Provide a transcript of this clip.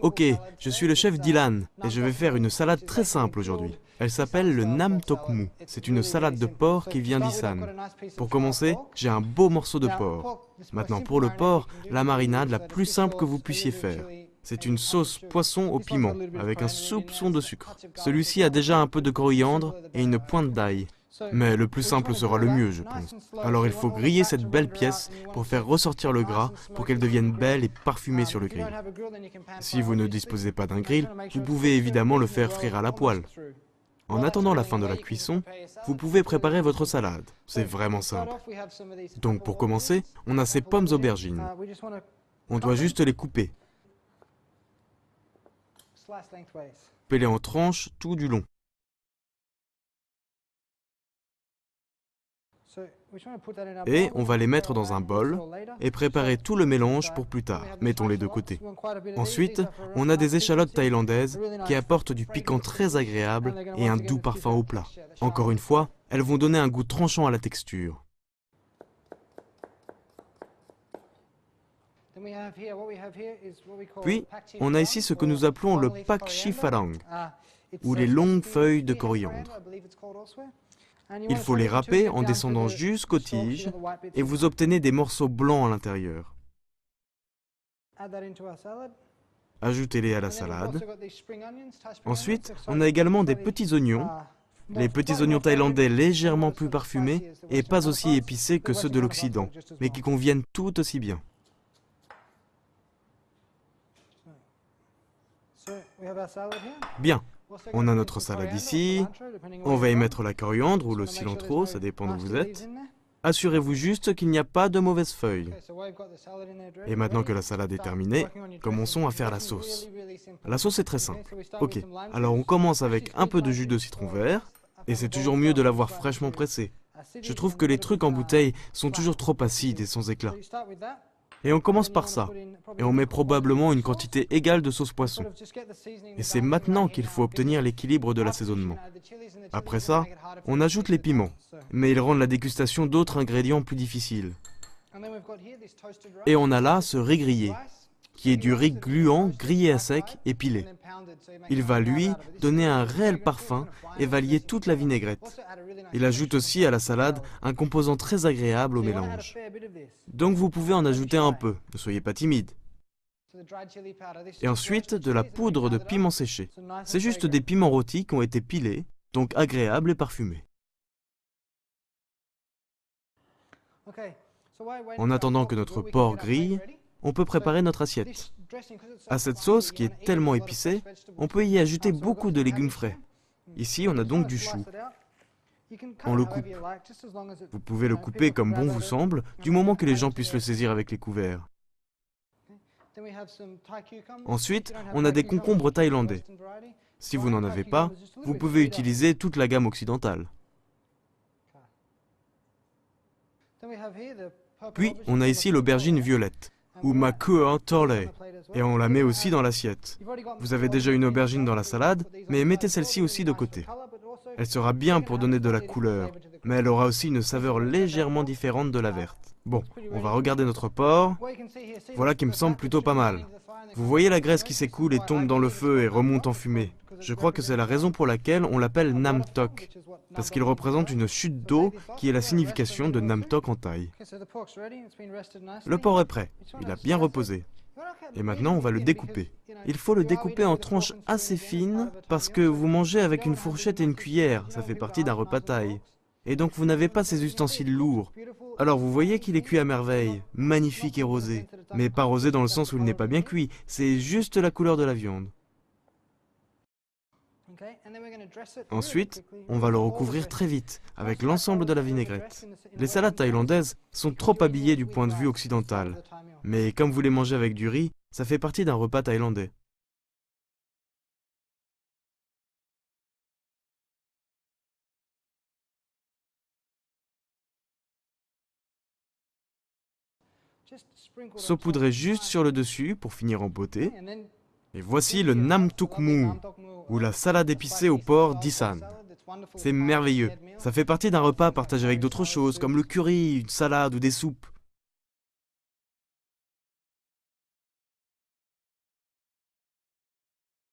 Ok, je suis le chef Dylan et je vais faire une salade très simple aujourd'hui. Elle s'appelle le Nam Tok Mu. C'est une salade de porc qui vient d'Isan. Pour commencer, j'ai un beau morceau de porc. Maintenant pour le porc, la marinade la plus simple que vous puissiez faire. C'est une sauce poisson au piment avec un soupçon de sucre. Celui-ci a déjà un peu de coriandre et une pointe d'ail. Mais le plus simple sera le mieux, je pense. Alors il faut griller cette belle pièce pour faire ressortir le gras, pour qu'elle devienne belle et parfumée sur le grill. Si vous ne disposez pas d'un grill, vous pouvez évidemment le faire frire à la poêle. En attendant la fin de la cuisson, vous pouvez préparer votre salade. C'est vraiment simple. Donc pour commencer, on a ces pommes aubergines. On doit juste les couper. Couper-les en tranches tout du long. Et on va les mettre dans un bol et préparer tout le mélange pour plus tard. Mettons-les de côté. Ensuite, on a des échalotes thaïlandaises qui apportent du piquant très agréable et un doux parfum au plat. Encore une fois, elles vont donner un goût tranchant à la texture. Puis, on a ici ce que nous appelons le pak chi pharang, ou les longues feuilles de coriandre. Il faut les râper en descendant jusqu'aux tiges et vous obtenez des morceaux blancs à l'intérieur. Ajoutez-les à la salade. Ensuite, on a également des petits oignons. Les petits oignons thaïlandais légèrement plus parfumés et pas aussi épicés que ceux de l'Occident, mais qui conviennent tout aussi bien. Bien. On a notre salade ici, on va y mettre la coriandre ou le cilantro, ça dépend d'où vous êtes. Assurez-vous juste qu'il n'y a pas de mauvaises feuilles. Et maintenant que la salade est terminée, commençons à faire la sauce. La sauce est très simple. Ok, alors on commence avec un peu de jus de citron vert, et c'est toujours mieux de l'avoir fraîchement pressé. Je trouve que les trucs en bouteille sont toujours trop acides et sans éclat. Et on commence par ça. Et on met probablement une quantité égale de sauce poisson. Et c'est maintenant qu'il faut obtenir l'équilibre de l'assaisonnement. Après ça, on ajoute les piments, mais ils rendent la dégustation d'autres ingrédients plus difficiles. Et on a là ce riz grillé, qui est du riz gluant grillé à sec et pilé. Il va, lui, donner un réel parfum et va lier toute la vinaigrette. Il ajoute aussi à la salade un composant très agréable au mélange. Donc vous pouvez en ajouter un peu, ne soyez pas timide. Et ensuite, de la poudre de piment séché. C'est juste des piments rôtis qui ont été pilés, donc agréables et parfumés. En attendant que notre porc grille, on peut préparer notre assiette. À cette sauce qui est tellement épicée, on peut y ajouter beaucoup de légumes frais. Ici, on a donc du chou. On le coupe. Vous pouvez le couper comme bon vous semble, du moment que les gens puissent le saisir avec les couverts. Ensuite, on a des concombres thaïlandais. Si vous n'en avez pas, vous pouvez utiliser toute la gamme occidentale. Puis, on a ici l'aubergine violette, ou makua tole, et on la met aussi dans l'assiette. Vous avez déjà une aubergine dans la salade, mais mettez celle-ci aussi de côté. Elle sera bien pour donner de la couleur, mais elle aura aussi une saveur légèrement différente de la verte. Bon, on va regarder notre porc. Voilà qui me semble plutôt pas mal. Vous voyez la graisse qui s'écoule et tombe dans le feu et remonte en fumée. Je crois que c'est la raison pour laquelle on l'appelle Nam Tok, parce qu'il représente une chute d'eau qui est la signification de Nam Tok en thaï. Le porc est prêt, il a bien reposé. Et maintenant on va le découper. Il faut le découper en tranches assez fines parce que vous mangez avec une fourchette et une cuillère, ça fait partie d'un repas thaï. Et donc vous n'avez pas ces ustensiles lourds. Alors vous voyez qu'il est cuit à merveille, magnifique et rosé. Mais pas rosé dans le sens où il n'est pas bien cuit, c'est juste la couleur de la viande. Ensuite, on va le recouvrir très vite, avec l'ensemble de la vinaigrette. Les salades thaïlandaises sont trop habillées du point de vue occidental. Mais comme vous les mangez avec du riz, ça fait partie d'un repas thaïlandais. Saupoudrez juste sur le dessus pour finir en beauté. Et voici le Nam Tok Mu, ou la salade épicée au porc d'Isan. C'est merveilleux. Ça fait partie d'un repas partagé avec d'autres choses, comme le curry, une salade ou des soupes.